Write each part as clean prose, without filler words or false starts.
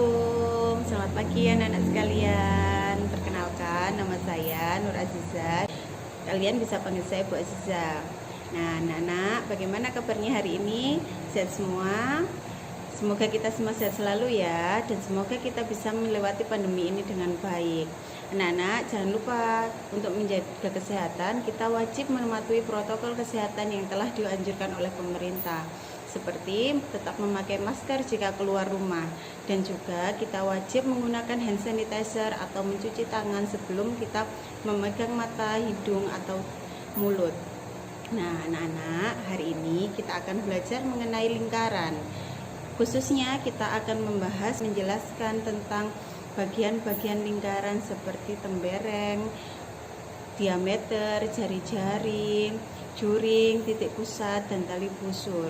Assalamualaikum, selamat pagi anak-anak sekalian. Perkenalkan, nama saya Nur Aziza. Kalian bisa panggil saya Bu Aziza. Nah, anak-anak, bagaimana kabarnya hari ini? Sehat semua? Semoga kita semua sehat selalu ya, dan semoga kita bisa melewati pandemi ini dengan baik. Anak-anak, jangan lupa untuk menjaga kesehatan, kita wajib mematuhi protokol kesehatan yang telah dianjurkan oleh pemerintah, seperti tetap memakai masker jika keluar rumah, dan juga kita wajib menggunakan hand sanitizer atau mencuci tangan sebelum kita memegang mata, hidung, atau mulut. Nah, anak-anak, hari ini kita akan belajar mengenai lingkaran. Khususnya kita akan menjelaskan tentang bagian-bagian lingkaran seperti tembereng, diameter, jari-jari, juring, titik pusat, dan tali busur.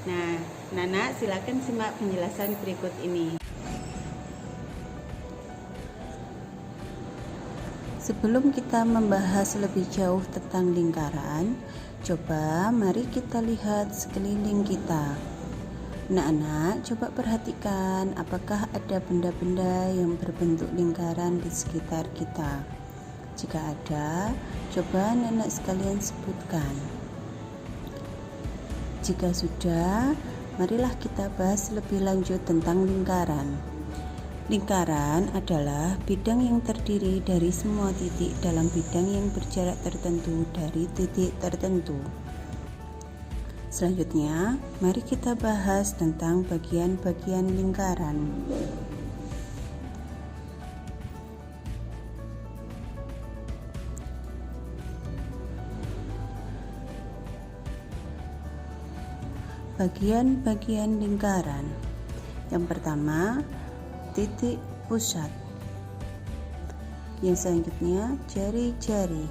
Nah, Nana silakan simak penjelasan berikut ini. Sebelum kita membahas lebih jauh tentang lingkaran, coba mari kita lihat sekeliling kita. Anak-anak, coba perhatikan apakah ada benda-benda yang berbentuk lingkaran di sekitar kita. Jika ada, coba anak-anak sekalian sebutkan. Jika sudah, marilah kita bahas lebih lanjut tentang lingkaran. Lingkaran adalah bidang yang terdiri dari semua titik dalam bidang yang berjarak tertentu dari titik tertentu. Selanjutnya, mari kita bahas tentang bagian-bagian lingkaran. Bagian-bagian lingkaran. Yang pertama, titik pusat. Yang selanjutnya, jari-jari.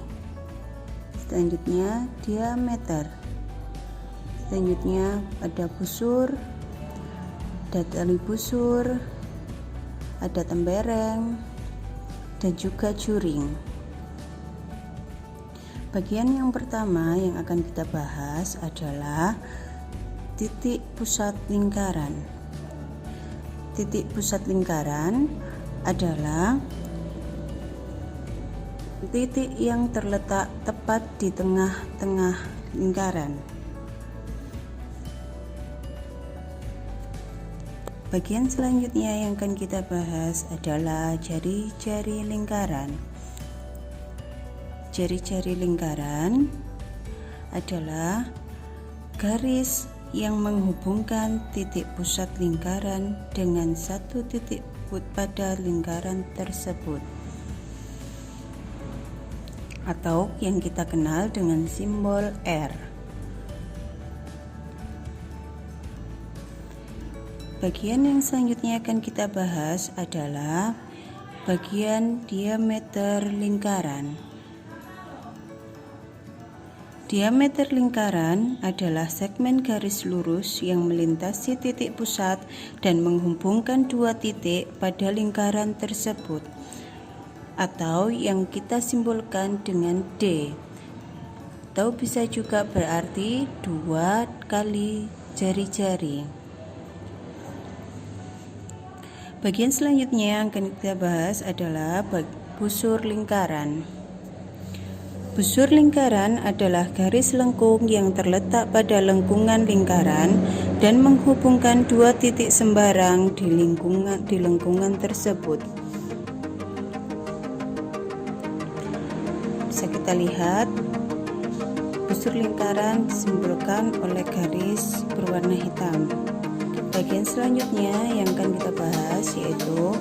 Selanjutnya, diameter. Selanjutnya ada busur, ada tali busur, ada tembereng, dan juga juring. Bagian yang pertama yang akan kita bahas adalah titik pusat lingkaran. Titik pusat lingkaran adalah titik yang terletak tepat di tengah-tengah lingkaran. Bagian selanjutnya yang akan kita bahas adalah jari-jari lingkaran. Jari-jari lingkaran adalah garis yang menghubungkan titik pusat lingkaran dengan satu titik pada lingkaran tersebut, atau yang kita kenal dengan simbol R. Bagian yang selanjutnya akan kita bahas adalah bagian diameter lingkaran. Diameter lingkaran adalah segmen garis lurus yang melintasi titik pusat dan menghubungkan dua titik pada lingkaran tersebut, atau yang kita simbolkan dengan D, atau bisa juga berarti 2 kali jari-jari. Bagian selanjutnya yang akan kita bahas adalah busur lingkaran. Busur lingkaran adalah garis lengkung yang terletak pada lengkungan lingkaran dan menghubungkan dua titik sembarang di lengkungan tersebut. Bisa kita lihat, busur lingkaran disimbolkan oleh garis berwarna hitam. Bagian selanjutnya yang akan kita bahas yaitu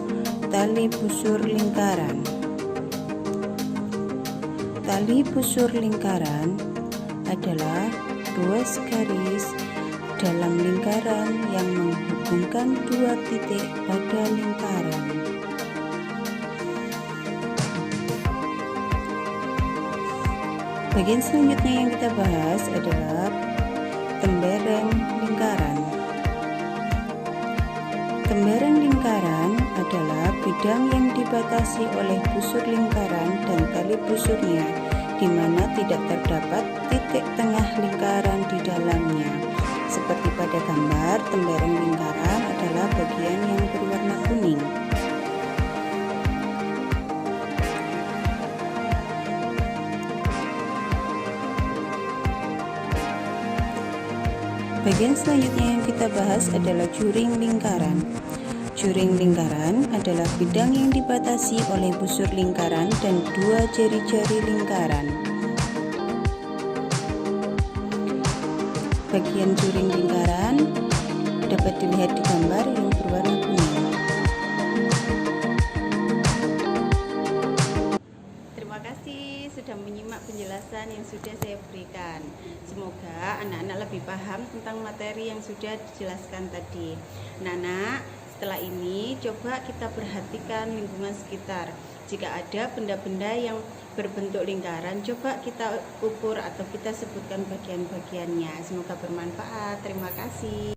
tali busur lingkaran. Tali busur lingkaran adalah ruas garis dalam lingkaran yang menghubungkan dua titik pada lingkaran. Bagian selanjutnya yang kita bahas adalah tembereng lingkaran. Tembereng lingkaran adalah bidang yang dibatasi oleh busur lingkaran dan tali busurnya, di mana tidak terdapat titik tengah lingkaran di dalamnya. Seperti pada gambar, tembereng lingkaran adalah bagian yang berwarna kuning. Bagian selanjutnya yang kita bahas adalah juring lingkaran. Juring lingkaran adalah bidang yang dibatasi oleh busur lingkaran dan dua jari-jari lingkaran. Bagian juring lingkaran dapat dilihat di gambar yang berwarna kuning. Terima kasih sudah menyimak penjelasan yang sudah saya berikan. Semoga anak-anak lebih paham tentang materi yang sudah dijelaskan tadi. Anak-anak, setelah ini coba kita perhatikan lingkungan sekitar. Jika ada benda-benda yang berbentuk lingkaran, coba kita ukur atau kita sebutkan bagian-bagiannya. Semoga bermanfaat. Terima kasih.